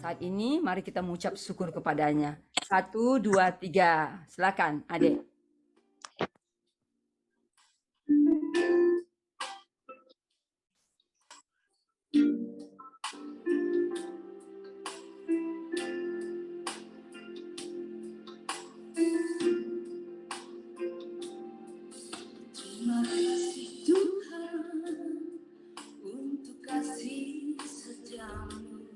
Saat ini mari kita mengucap syukur kepadanya. 1, 2, 3. Silakan, Adik. Terima kasih Tuhan untuk kasih setiamu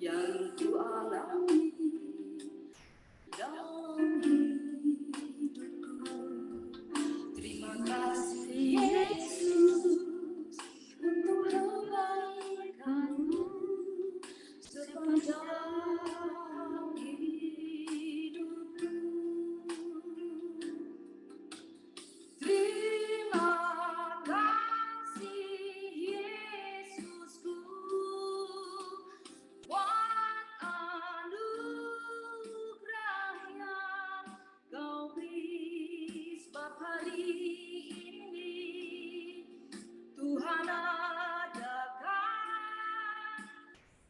yang ku alami dalam hidupku. Terima kasih Yesus untuk kebaikanmu sepanjang hidupku. Terima kasih Yesusku buat anugerah yang Kau beri sebab hari ini Tuhan adakan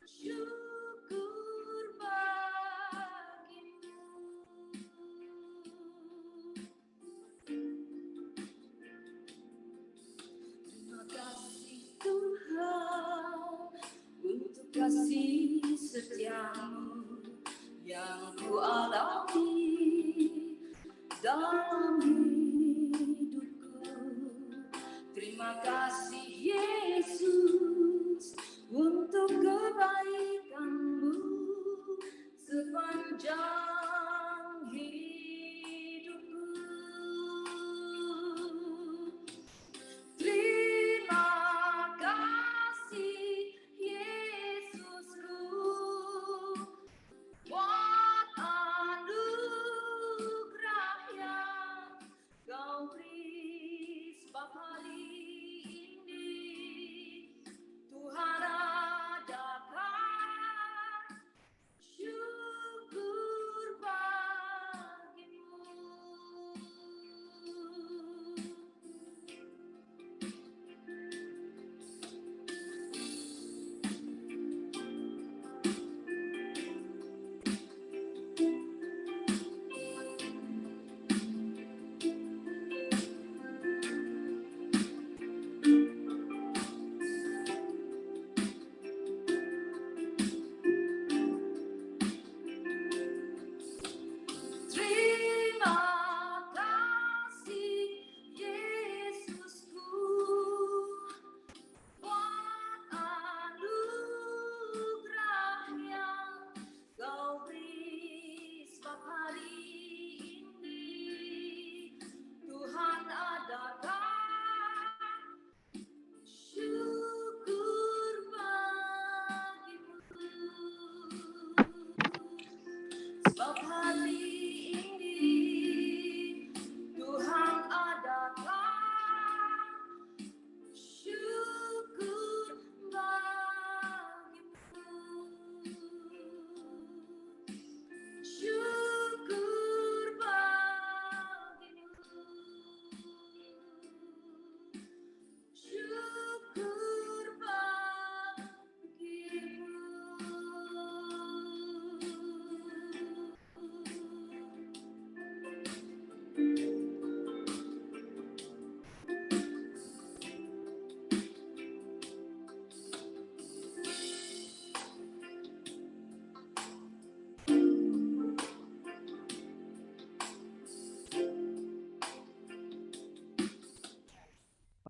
syukur bagimu. Terima kasih Tuhan untuk kasih setiamu yang ku alami dalam hidupku. Terima kasih Yesus untuk kebaikanmu sepanjang hidupku. Terima kasih Yesusku buat anugerah yang Kau beri sebab hari ini Tuhan adakan syukur bagimu. Terima kasih Yesusku buat anugerah yang Kau beri sebab hari ini Tuhan adakan syukur bagimu. Sebab hari ini Tuhan adakan syukur bagimu. Syukur bagimu. Syukur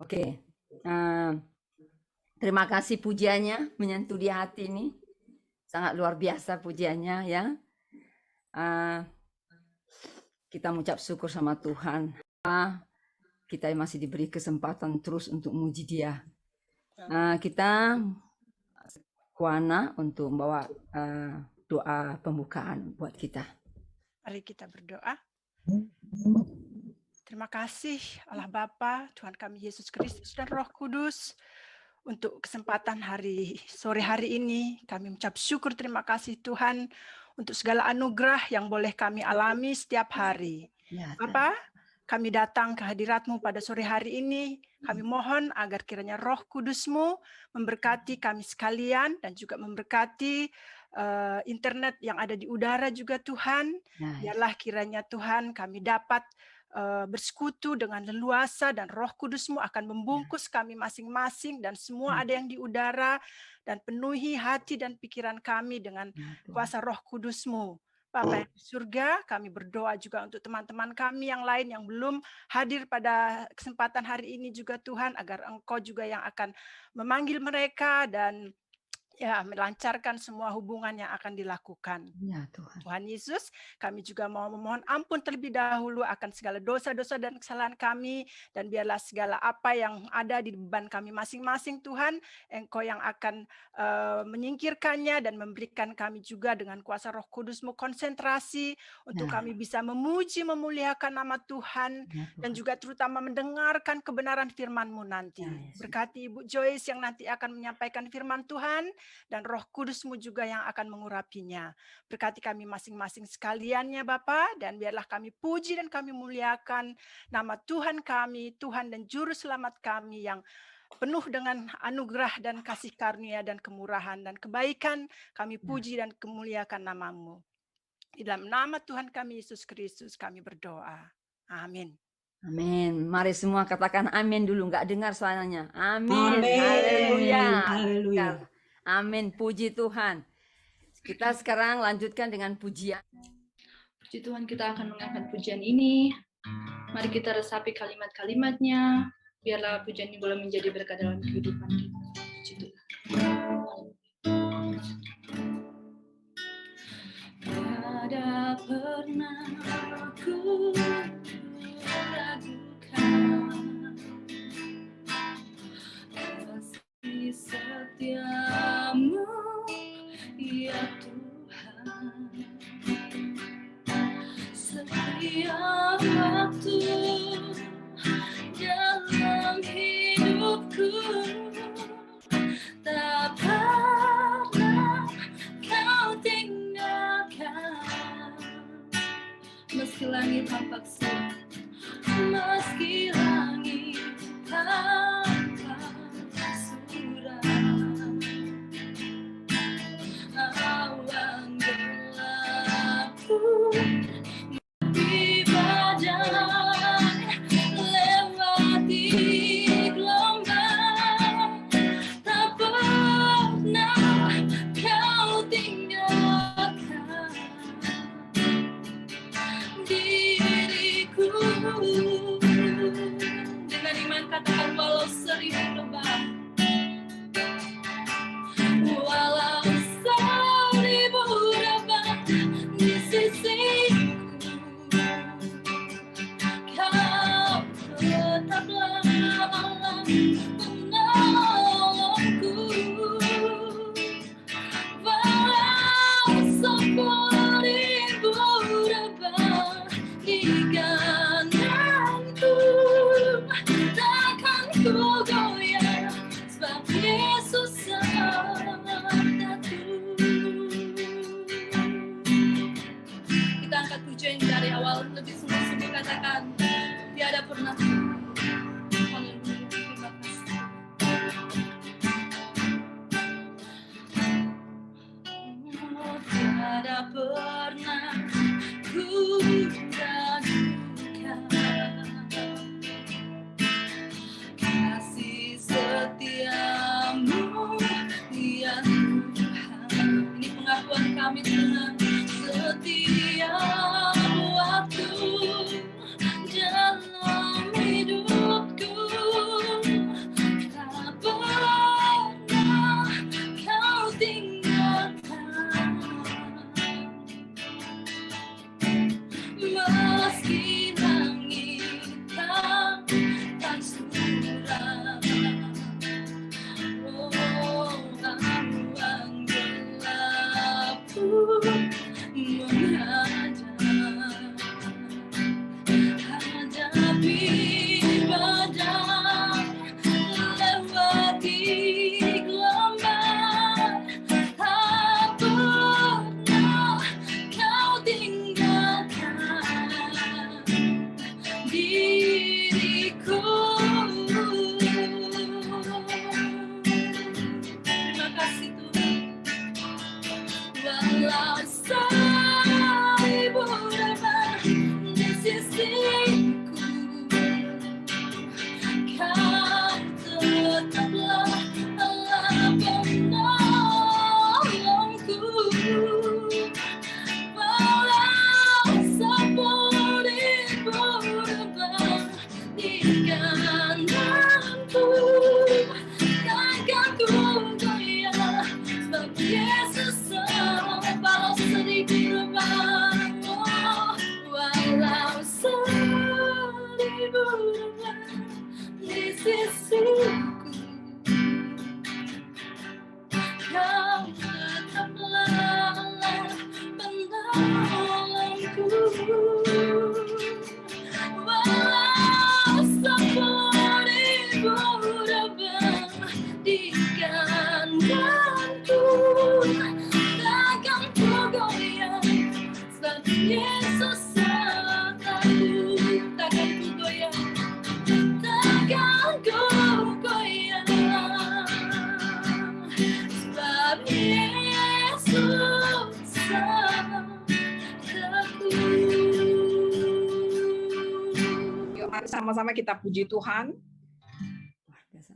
Oke. Terima kasih pujiannya menyentuh di hati ini. Sangat luar biasa pujiannya ya. Kita mengucap syukur sama Tuhan. Kita masih diberi kesempatan terus untuk memuji Dia. Kita Kuana untuk membawa doa pembukaan buat kita. Mari kita berdoa. Terima kasih Allah Bapa, Tuhan kami Yesus Kristus dan Roh Kudus untuk kesempatan sore hari ini. Kami mengucap syukur terima kasih Tuhan untuk segala anugerah yang boleh kami alami setiap hari. Ya, Bapa, kami datang ke hadirat-Mu pada sore hari ini. Kami mohon agar kiranya Roh Kudus-Mu memberkati kami sekalian dan juga memberkati internet yang ada di udara juga Tuhan. Ya, Biarlah kiranya Tuhan kami dapat bersekutu dengan leluasa dan Roh Kudus-Mu akan membungkus kami masing-masing dan semua ada yang di udara, dan penuhi hati dan pikiran kami dengan ya Tuhan. kuasa Roh Kudus-Mu. Bapa yang di surga, kami berdoa juga untuk teman-teman kami yang lain yang belum hadir pada kesempatan hari ini juga Tuhan, agar Engkau juga yang akan memanggil mereka dan ya melancarkan semua hubungan yang akan dilakukan. Ya Tuhan. Tuhan Yesus, kami juga mau memohon ampun terlebih dahulu akan segala dosa-dosa dan kesalahan kami, dan biarlah segala apa yang ada di beban kami masing-masing Tuhan, Engkau yang akan menyingkirkannya dan memberikan kami juga dengan kuasa Roh Kudus-Mu konsentrasi untuk Ya. kami bisa memuji, memuliakan nama Tuhan, Ya dan Tuhan. juga terutama mendengarkan kebenaran firman-Mu nanti. Ya, Yesus. Berkati Ibu Joyce yang nanti akan menyampaikan firman Tuhan, dan Roh Kudus-Mu juga yang akan mengurapinya. Berkati kami masing-masing sekaliannya Bapa, dan biarlah kami puji dan kami muliakan nama Tuhan kami, Tuhan dan Juru Selamat kami yang penuh dengan anugerah dan kasih karunia dan kemurahan dan kebaikan. Kami puji dan kemuliakan nama-Mu. Di dalam nama Tuhan kami Yesus Kristus kami berdoa. Amin. Amin. Mari semua katakan amin dulu. Nggak dengar suaranya. Amin. Amin. Haleluya. Haleluya. Amin. Puji Tuhan. Kita sekarang lanjutkan dengan pujian. Puji Tuhan, kita akan mengangkat pujian ini. Mari kita resapi kalimat-kalimatnya. Biarlah pujian ini boleh menjadi berkat dalam kehidupan kita. Puji Tuhan. Tiada pernah ku ragukan kasih setiamu, ya Tuhan. Setiap waktu dalam hidupku, tak pernah kau tinggalkan. Meski langit tampak suram, meski langit tampak suram, awan gelap pun di badai, lewati gelombang, tak pernah kau tinggalkan diriku. Dengan iman katakan, walau seribu rebah, walau seribu rebah di sisiku, kau tetaplah Allah penolongku. Walau sepuluh ribu rebah di kananku, takkan ku goyah, sebab Yesus sertaku. Kita angkat pujian dari awal lebih sungguh-sungguh, katakan, tiada pernah. Haleluya, terima kasih. Oh, tiada pernah ku ragukan kasih setiamu, ya Tuhan. Ini pengakuan kami Tuhan. Setiap waktu dalam hidupku, tak pernah kau tinggalkan takkan ku goyang, sebab Yesus sertaku. Takkan ku goyang, takkan ku goyang, sebab Yesus sertaku. Yuk, mari sama-sama kita puji Tuhan. Wah, biasa.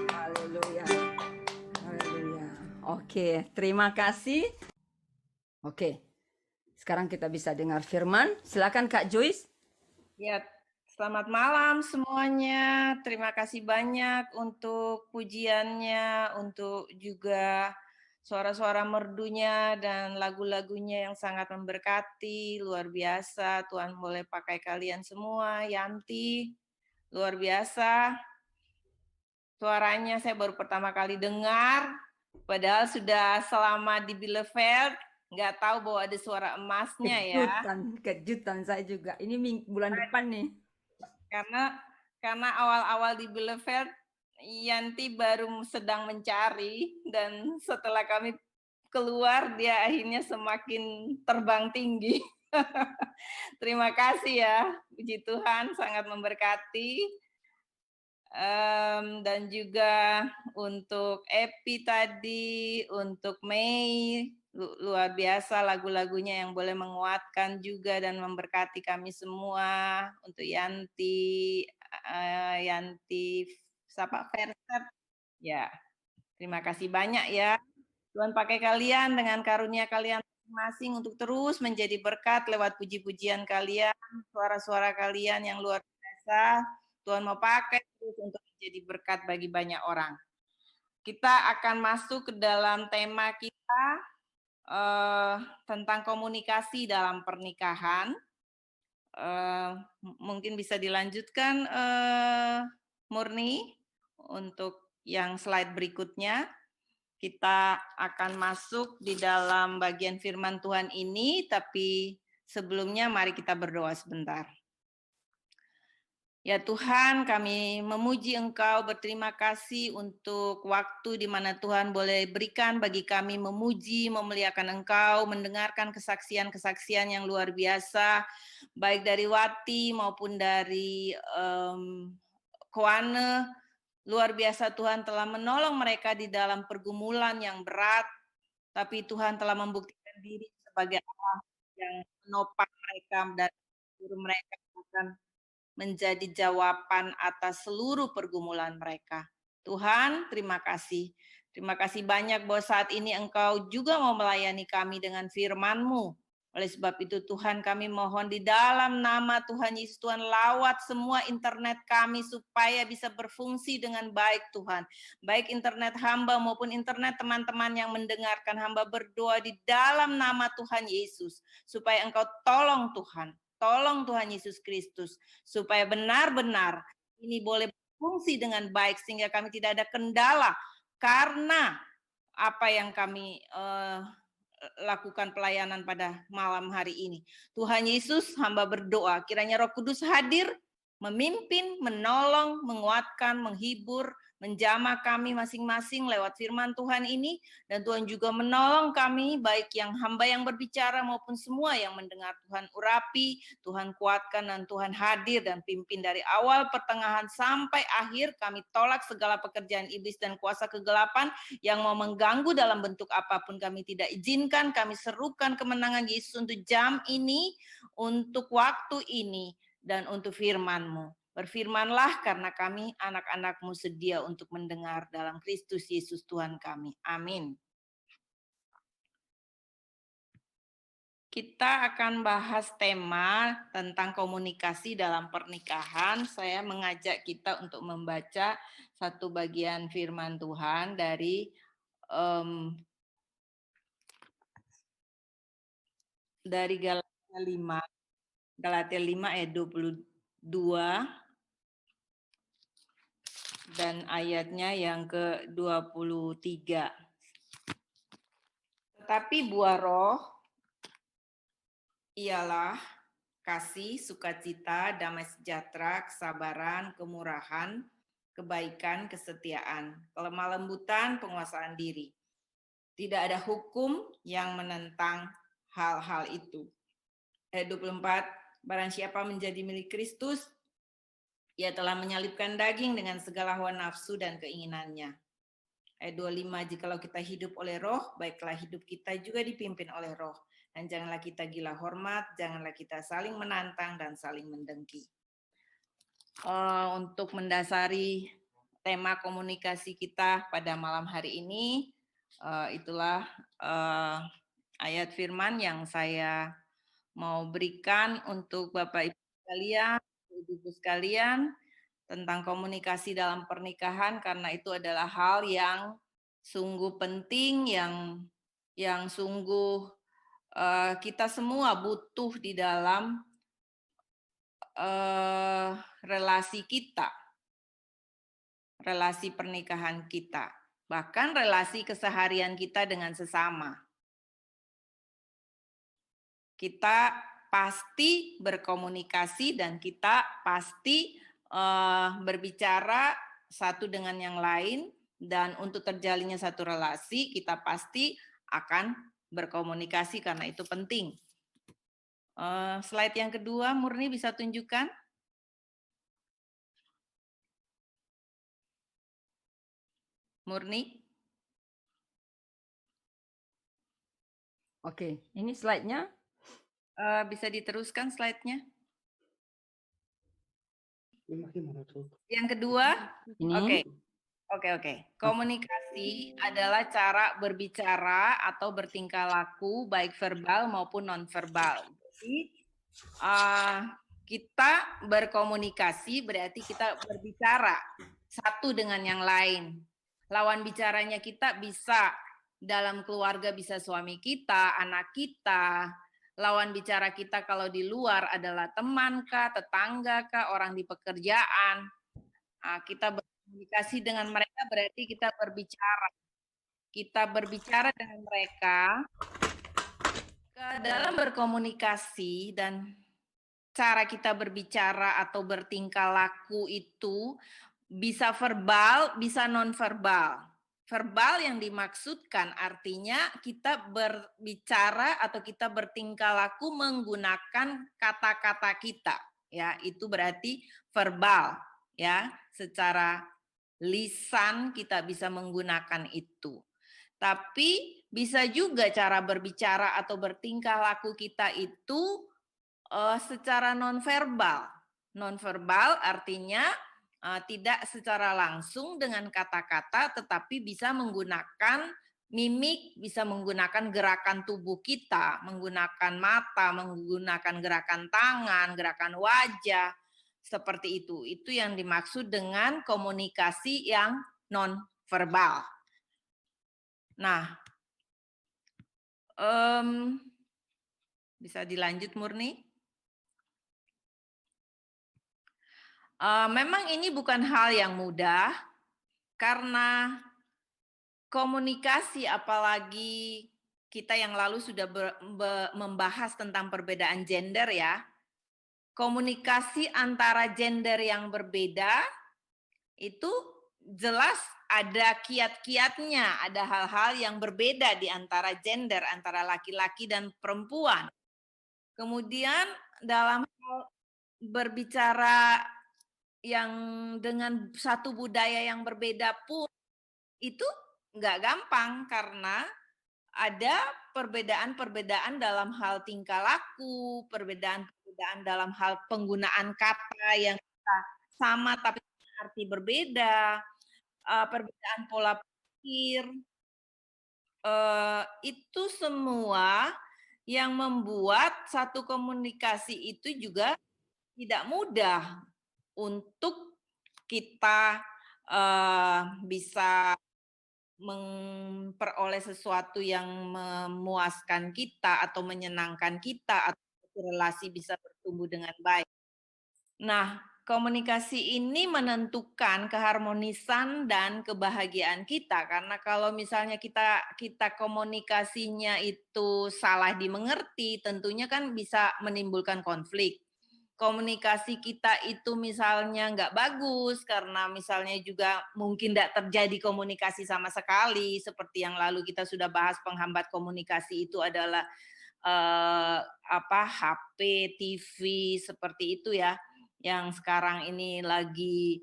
Haleluya. Haleluya. Oke, terima kasih. Oke. Sekarang kita bisa dengar firman. Silakan Kak Joyce. Ya, selamat malam semuanya. Terima kasih banyak untuk pujiannya, untuk juga suara-suara merdunya dan lagu-lagunya yang sangat memberkati. Luar biasa, Tuhan boleh pakai kalian semua. Yanti, luar biasa. Suaranya saya baru pertama kali dengar, padahal sudah selama di Bielefeld, nggak tahu bahwa ada suara emasnya ya. Kejutan saya juga. Ini bulan depan nih. Karena awal-awal di Bielefeld, Yanti baru sedang mencari, dan setelah kami keluar, dia akhirnya semakin terbang tinggi. Terima kasih ya, puji Tuhan sangat memberkati. Dan juga untuk Epi tadi, untuk Mei, luar biasa lagu-lagunya yang boleh menguatkan juga dan memberkati kami semua. Untuk Yanti, siapa? Verset. Ya, terima kasih banyak ya. Tuhan pakai kalian dengan karunia kalian masing-masing untuk terus menjadi berkat lewat puji-pujian kalian, suara-suara kalian yang luar biasa. Tuhan mau pakai terus untuk menjadi berkat bagi banyak orang. Kita akan masuk ke dalam tema kita tentang komunikasi dalam pernikahan. Mungkin bisa dilanjutkan, Murni, untuk yang slide berikutnya. Kita akan masuk di dalam bagian firman Tuhan ini, tapi sebelumnya mari kita berdoa sebentar. Ya Tuhan, kami memuji Engkau, berterima kasih untuk waktu di mana Tuhan boleh berikan bagi kami memuji, memuliakan Engkau, mendengarkan kesaksian-kesaksian yang luar biasa, baik dari Wati maupun dari Koane. Luar biasa Tuhan telah menolong mereka di dalam pergumulan yang berat, tapi Tuhan telah membuktikan diri sebagai Allah yang menopang mereka dan mereka akan menjadi jawaban atas seluruh pergumulan mereka. Tuhan, terima kasih. Terima kasih banyak bahwa saat ini Engkau juga mau melayani kami dengan firman-Mu. Oleh sebab itu Tuhan, kami mohon di dalam nama Tuhan Yesus, Tuhan lawat semua internet kami supaya bisa berfungsi dengan baik Tuhan. Baik internet hamba maupun internet teman-teman yang mendengarkan hamba berdoa di dalam nama Tuhan Yesus. Supaya Engkau tolong Tuhan. Tolong Tuhan Yesus Kristus, supaya benar-benar ini boleh berfungsi dengan baik, sehingga kami tidak ada kendala, karena apa yang kami lakukan pelayanan pada malam hari ini. Tuhan Yesus, hamba berdoa, kiranya Roh Kudus hadir, memimpin, menolong, menguatkan, menghibur, menjamah kami masing-masing lewat firman Tuhan ini, dan Tuhan juga menolong kami, baik yang hamba yang berbicara maupun semua yang mendengar. Tuhan urapi, Tuhan kuatkan, dan Tuhan hadir dan pimpin dari awal, pertengahan, sampai akhir. Kami tolak segala pekerjaan iblis dan kuasa kegelapan yang mau mengganggu dalam bentuk apapun. Kami tidak izinkan, kami serukan kemenangan Yesus untuk jam ini, untuk waktu ini, dan untuk firman-Mu. Berfirmanlah karena kami anak-anak-Mu sedia untuk mendengar dalam Kristus Yesus Tuhan kami. Amin. Kita akan bahas tema tentang komunikasi dalam pernikahan. Saya mengajak kita untuk membaca satu bagian firman Tuhan dari Galatia 5 ayat 22 dan ayatnya yang ke-23. Tetapi buah roh ialah kasih, sukacita, damai sejahtera, kesabaran, kemurahan, kebaikan, kesetiaan, kelemah lembutan, penguasaan diri. Tidak ada hukum yang menentang hal-hal itu. Ayat 24, barang siapa menjadi milik Kristus, ia telah menyalibkan daging dengan segala hawa nafsu dan keinginannya. Ayat 25, jikalau kita hidup oleh roh, baiklah hidup kita juga dipimpin oleh roh. Dan janganlah kita gila hormat, janganlah kita saling menantang dan saling mendengki. Untuk mendasari tema komunikasi kita pada malam hari ini, itulah ayat firman yang saya mau berikan untuk Bapak Ibu sekalian, Ibu sekalian, tentang komunikasi dalam pernikahan, karena itu adalah hal yang sungguh penting, yang sungguh kita semua butuh di dalam relasi kita, relasi pernikahan kita, bahkan relasi keseharian kita dengan sesama. Kita pasti berkomunikasi dan kita pasti berbicara satu dengan yang lain, dan untuk terjalinnya satu relasi kita pasti akan berkomunikasi karena itu penting. Slide yang kedua, Murni bisa tunjukkan? Murni? Oke, ini slide-nya. Bisa diteruskan slide-nya? Yang kedua? Ini. Oke. Komunikasi adalah cara berbicara atau bertingkah laku baik verbal maupun non-verbal. Jadi kita berkomunikasi berarti kita berbicara satu dengan yang lain. Lawan bicaranya kita bisa dalam keluarga, bisa suami kita, anak kita. Lawan bicara kita kalau di luar adalah teman kah, tetangga kah, orang di pekerjaan. Kita berkomunikasi dengan mereka berarti kita berbicara. Kita berbicara dengan mereka. Dalam berkomunikasi dan cara kita berbicara atau bertingkah laku itu bisa verbal, bisa non-verbal. Verbal yang dimaksudkan artinya kita berbicara atau kita bertingkah laku menggunakan kata-kata kita, ya, itu berarti verbal, ya, secara lisan kita bisa menggunakan itu. Tapi bisa juga cara berbicara atau bertingkah laku kita itu secara non-verbal. Non-verbal artinya tidak secara langsung dengan kata-kata, tetapi bisa menggunakan mimik, bisa menggunakan gerakan tubuh kita, menggunakan mata, menggunakan gerakan tangan, gerakan wajah, seperti itu. Itu yang dimaksud dengan komunikasi yang non-verbal. Nah, bisa dilanjut, Murni? Memang ini bukan hal yang mudah, karena komunikasi, apalagi kita yang lalu sudah membahas tentang perbedaan gender, ya. Komunikasi antara gender yang berbeda itu jelas ada kiat-kiatnya, ada hal-hal yang berbeda di antara gender, antara laki-laki dan perempuan. Kemudian dalam hal berbicara yang dengan satu budaya yang berbeda pun itu nggak gampang, karena ada perbedaan-perbedaan dalam hal tingkah laku, perbedaan-perbedaan dalam hal penggunaan kata yang sama tapi arti berbeda, perbedaan pola pikir, itu semua yang membuat satu komunikasi itu juga tidak mudah untuk kita bisa memperoleh sesuatu yang memuaskan kita atau menyenangkan kita, atau relasi bisa bertumbuh dengan baik. Nah, komunikasi ini menentukan keharmonisan dan kebahagiaan kita, karena kalau misalnya kita komunikasinya itu salah dimengerti, tentunya kan bisa menimbulkan konflik. Komunikasi kita itu misalnya nggak bagus, karena misalnya juga mungkin tidak terjadi komunikasi sama sekali, seperti yang lalu kita sudah bahas, penghambat komunikasi itu adalah HP, TV, seperti itu, ya, yang sekarang ini lagi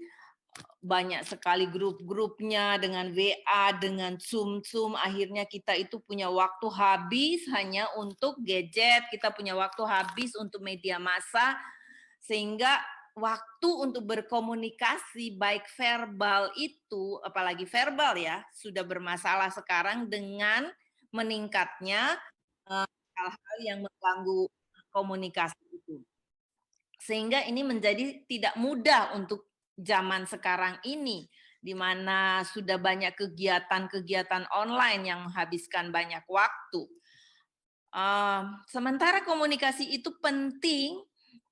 banyak sekali grup-grupnya dengan WA, dengan Zoom, akhirnya kita itu punya waktu habis hanya untuk gadget, kita punya waktu habis untuk media massa, sehingga waktu untuk berkomunikasi baik verbal itu, apalagi verbal, ya, sudah bermasalah sekarang dengan meningkatnya hal-hal yang mengganggu komunikasi itu. Sehingga ini menjadi tidak mudah untuk zaman sekarang ini, di mana sudah banyak kegiatan-kegiatan online yang menghabiskan banyak waktu. Sementara komunikasi itu penting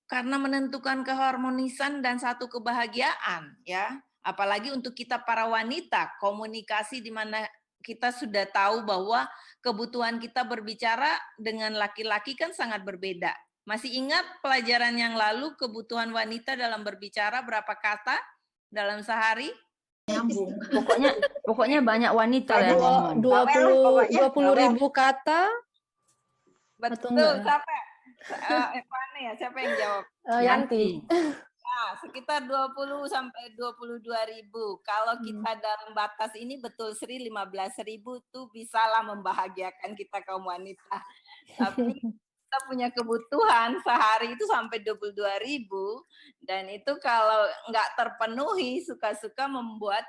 karena menentukan keharmonisan dan satu kebahagiaan, ya. Apalagi untuk kita para wanita, komunikasi di mana kita sudah tahu bahwa kebutuhan kita berbicara dengan laki-laki kan sangat berbeda. Masih ingat pelajaran yang lalu kebutuhan wanita dalam berbicara berapa kata dalam sehari? Nyambung. Pokoknya banyak wanita yang ngomong. 20.000 kata. Betul, sampai Mana ya? Siapa yang jawab? Yanti. Nah, sekitar 20 sampai 22.000. Kalau kita dalam batas ini betul Sri 15.000 tuh bisalah membahagiakan kita kaum wanita. Tapi kita punya kebutuhan sehari itu sampai 22.000 dan itu kalau nggak terpenuhi suka-suka membuat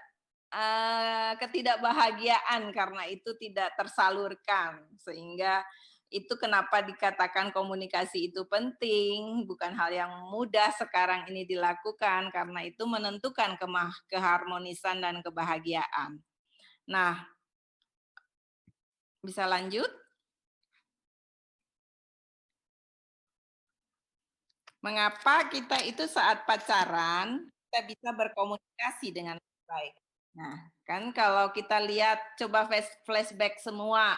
ketidakbahagiaan karena itu tidak tersalurkan sehingga itu kenapa dikatakan komunikasi itu penting, bukan hal yang mudah sekarang ini dilakukan karena itu menentukan keharmonisan dan kebahagiaan. Nah, bisa lanjut? Mengapa kita itu saat pacaran kita bisa berkomunikasi dengan baik? Nah, kan kalau kita lihat coba flashback semua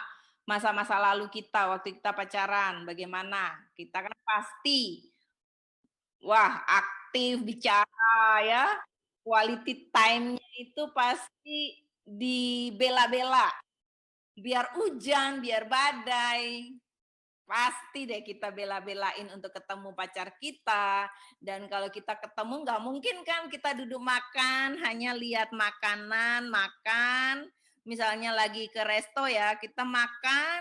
masa-masa lalu kita waktu kita pacaran, bagaimana? Kita kan pasti aktif bicara ya. Quality time-nya itu pasti dibela-bela. Biar hujan, biar badai, pasti deh kita bela-belain untuk ketemu pacar kita. Dan kalau kita ketemu nggak mungkin kan kita duduk makan, hanya lihat makanan, makan. Misalnya lagi ke resto ya, kita makan,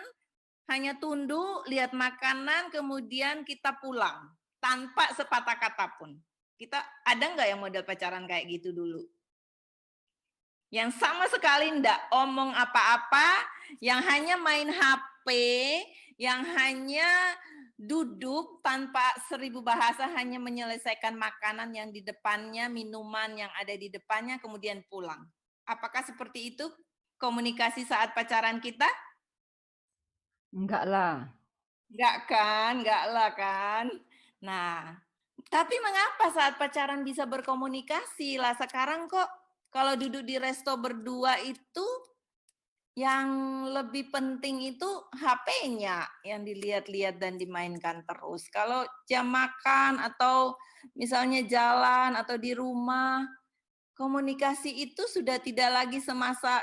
hanya tunduk, lihat makanan, kemudian kita pulang. Tanpa sepatah kata pun. Kita ada nggak yang model pacaran kayak gitu dulu? Yang sama sekali ndak omong apa-apa, yang hanya main HP, yang hanya duduk tanpa 1000 bahasa hanya menyelesaikan makanan yang di depannya, minuman yang ada di depannya, kemudian pulang. Apakah seperti itu komunikasi saat pacaran kita? Enggak lah. Enggak lah kan. Nah, tapi mengapa saat pacaran bisa berkomunikasi lah sekarang kok kalau duduk di resto berdua itu yang lebih penting itu HP-nya yang dilihat-lihat dan dimainkan terus. Kalau jam makan atau misalnya jalan atau di rumah, komunikasi itu sudah tidak lagi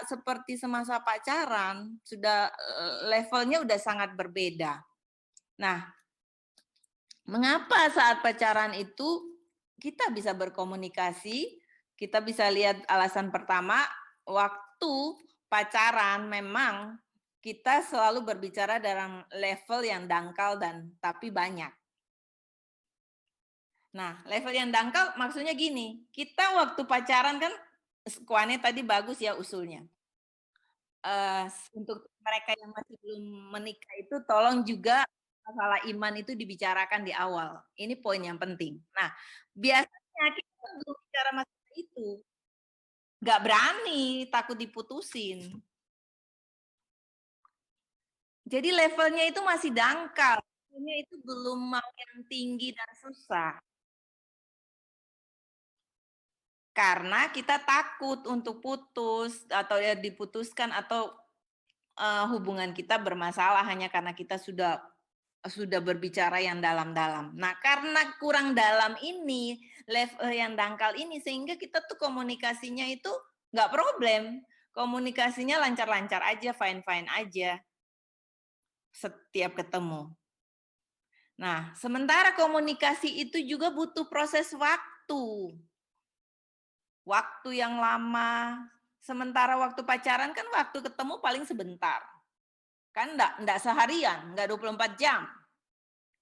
seperti semasa pacaran, sudah levelnya udah sangat berbeda. Nah, mengapa saat pacaran itu kita bisa berkomunikasi? Kita bisa lihat alasan pertama, waktu pacaran memang kita selalu berbicara dalam level yang dangkal dan tapi banyak. Nah, level yang dangkal maksudnya gini, kita waktu pacaran kan, Kuane tadi bagus ya usulnya. Untuk mereka yang masih belum menikah itu tolong juga masalah iman itu dibicarakan di awal. Ini poin yang penting. Nah, biasanya kita belum bicara masalah itu. Nggak berani, takut diputusin. Jadi levelnya itu masih dangkal. Levelnya itu belum mau yang tinggi dan susah. Karena kita takut untuk putus atau ya diputuskan atau hubungan kita bermasalah hanya karena kita sudah berbicara yang dalam-dalam. Nah, karena kurang dalam ini, level yang dangkal ini, sehingga kita tuh komunikasinya itu nggak problem. Komunikasinya lancar-lancar aja, fine-fine aja. Setiap ketemu. Nah, sementara komunikasi itu juga butuh proses waktu. Waktu yang lama. Sementara waktu pacaran kan waktu ketemu paling sebentar. Kan enggak seharian, enggak 24 jam.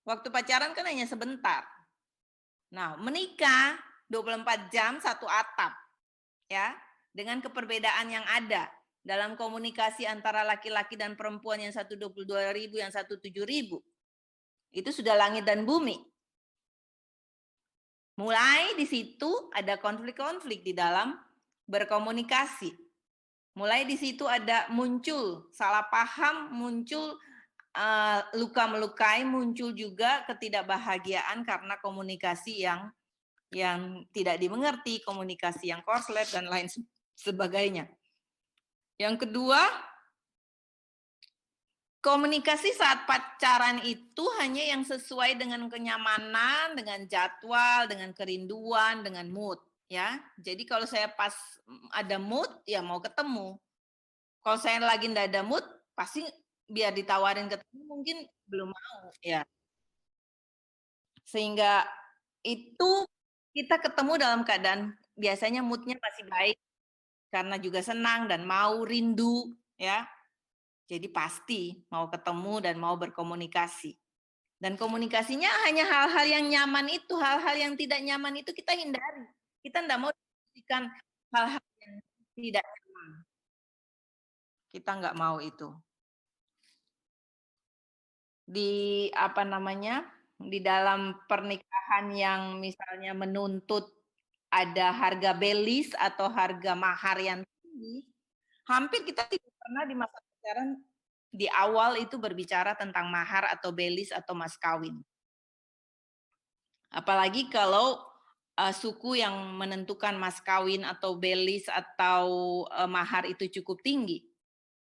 Waktu pacaran kan hanya sebentar. Nah, menikah 24 jam satu atap. Ya, dengan keperbedaan yang ada dalam komunikasi antara laki-laki dan perempuan yang satu 22.000, yang satu 7.000. Itu sudah langit dan bumi. Mulai di situ ada konflik-konflik di dalam berkomunikasi. Mulai di situ ada muncul salah paham, muncul luka melukai, muncul juga ketidakbahagiaan karena komunikasi yang tidak dimengerti, komunikasi yang korslet dan lain sebagainya. Yang kedua, komunikasi saat pacaran itu hanya yang sesuai dengan kenyamanan, dengan jadwal, dengan kerinduan, dengan mood. Ya, jadi kalau saya pas ada mood, ya mau ketemu. Kalau saya lagi nggak ada mood, pasti biar ditawarin ketemu mungkin belum mau. Ya, Sehingga itu kita ketemu dalam keadaan biasanya moodnya masih baik karena juga senang dan mau rindu ya. Jadi pasti mau ketemu dan mau berkomunikasi. Dan komunikasinya hanya hal-hal yang nyaman itu, hal-hal yang tidak nyaman itu kita hindari. Kita tidak mau diskusikan hal-hal yang tidak nyaman. Kita nggak mau itu. Di apa namanya? Di dalam pernikahan yang misalnya menuntut ada harga belis atau harga mahar yang tinggi, hampir kita tidak pernah di masa pacaran di awal itu berbicara tentang mahar atau belis atau mas kawin. Apalagi kalau suku yang menentukan mas kawin atau belis atau mahar itu cukup tinggi.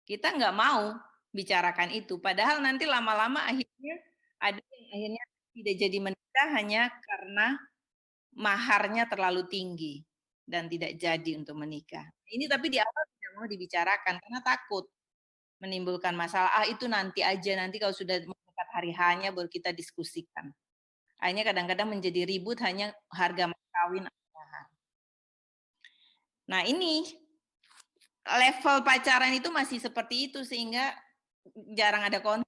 Kita nggak mau bicarakan itu. Padahal nanti lama-lama akhirnya ada yang akhirnya tidak jadi menikah hanya karena maharnya terlalu tinggi dan tidak jadi untuk menikah. Ini tapi di awal tidak mau dibicarakan karena takut menimbulkan masalah. Itu nanti aja, nanti kalau sudah mendekat hari H-nya baru kita diskusikan. Akhirnya kadang-kadang menjadi ribut hanya harga mas kawin atau mahar. Nah ini level pacaran itu masih seperti itu sehingga jarang ada konflik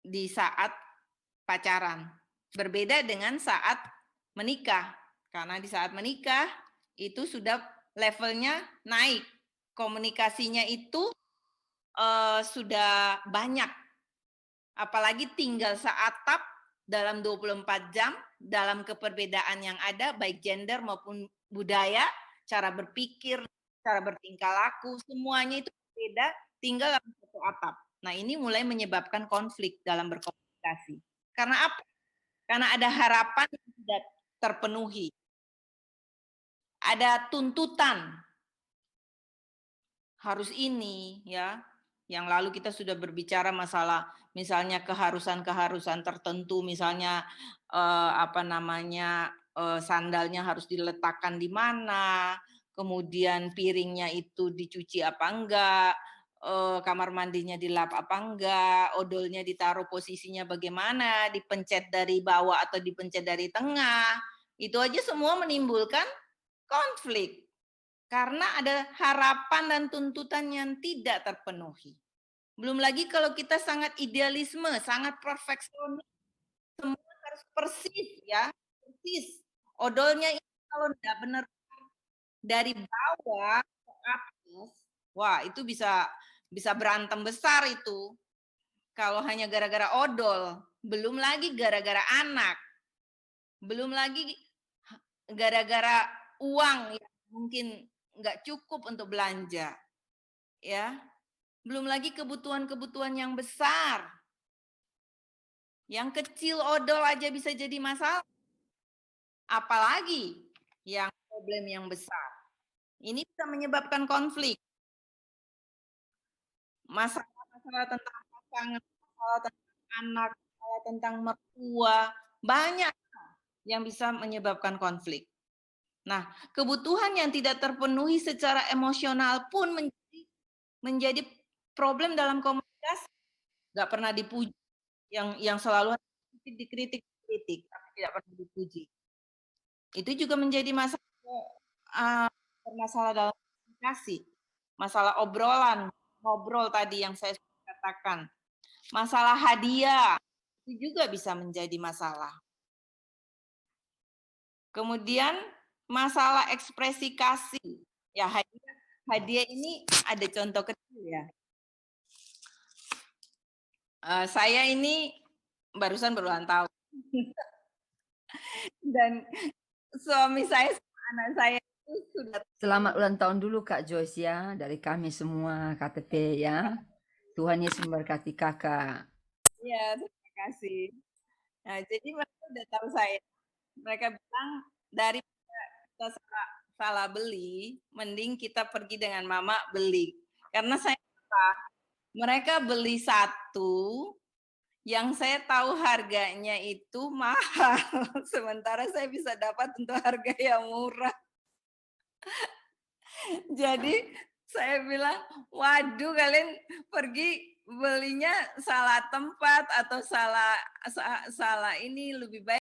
di saat pacaran. Berbeda dengan saat menikah. Karena di saat menikah itu sudah levelnya naik. Komunikasinya itu sudah banyak. Apalagi tinggal seatap dalam 24 jam, dalam keperbedaan yang ada, baik gender maupun budaya, cara berpikir, cara bertingkah laku, semuanya itu berbeda, tinggal dalam satu atap. Nah ini mulai menyebabkan konflik dalam berkomunikasi. Karena apa? Karena ada harapan yang tidak terpenuhi. Ada tuntutan. Harus ini, ya. Yang lalu kita sudah berbicara masalah misalnya keharusan-keharusan tertentu, misalnya sandalnya harus diletakkan di mana, kemudian piringnya itu dicuci apa enggak, kamar mandinya dilap apa enggak, odolnya ditaruh posisinya bagaimana, dipencet dari bawah atau dipencet dari tengah. Itu aja semua menimbulkan konflik. Karena ada harapan dan tuntutan yang tidak terpenuhi. Belum lagi kalau kita sangat idealisme, sangat perfeksionis, semua harus persis ya, persis. Odolnya ini kalau tidak benar dari bawah ke atas, wah itu bisa berantem besar itu. Kalau hanya gara-gara odol, belum lagi gara-gara anak, belum lagi gara-gara uang yang mungkin nggak cukup untuk belanja, ya. Belum lagi kebutuhan-kebutuhan yang besar. Yang kecil odol aja bisa jadi masalah. Apalagi yang problem yang besar. Ini bisa menyebabkan konflik. Masalah-masalah tentang pasangan, masalah tentang anak, masalah tentang mertua, banyak yang bisa menyebabkan konflik. Nah, kebutuhan yang tidak terpenuhi secara emosional pun menjadi problem dalam komunikasi. Nggak pernah dipuji. Yang selalu dikritik, tapi tidak pernah dipuji. Itu juga menjadi masalah dalam komunikasi. Masalah obrolan, ngobrol tadi yang saya katakan. Masalah hadiah, itu juga bisa menjadi masalah. Kemudian masalah ekspresi kasih. Ya, hadiah ini ada contoh kecil ya. Saya ini barusan berulang tahun. Dan suami saya sama anak saya itu sudah. Selamat ulang tahun dulu Kak Joyce ya, dari kami semua KTP ya. Tuhan Yesus memberkati kakak. Ya, terima kasih. Nah, jadi mereka udah tahu saya. Mereka bilang daripada kita salah beli, mending kita pergi dengan mama beli. Karena saya mereka beli satu yang saya tahu harganya itu mahal, sementara saya bisa dapat untuk harga yang murah. Jadi saya bilang, waduh kalian pergi belinya salah tempat atau salah ini lebih baik